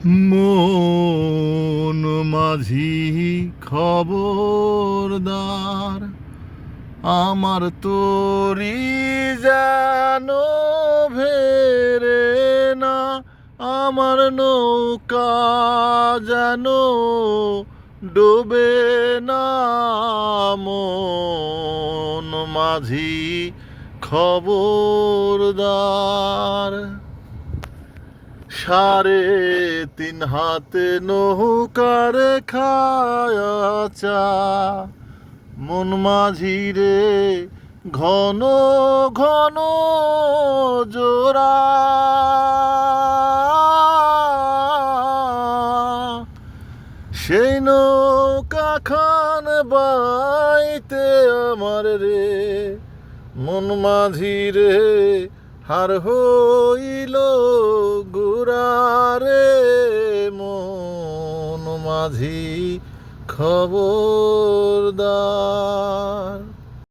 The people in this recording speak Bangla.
মন মাঝি খবরদার, আমার তোরি যেন ভেরে না, আমার নৌকা যেন ডোবে না। মন মাঝি খবরদার, 3.5 হাতে নৌকার খায়াচা, মন মাঝি রে ঘন ঘন জোড়া। সেই নৌকা খান বাইতে আমার রে, মন মাঝি রে হার হইল গুড়ারে। মন মাঝি খবরদার।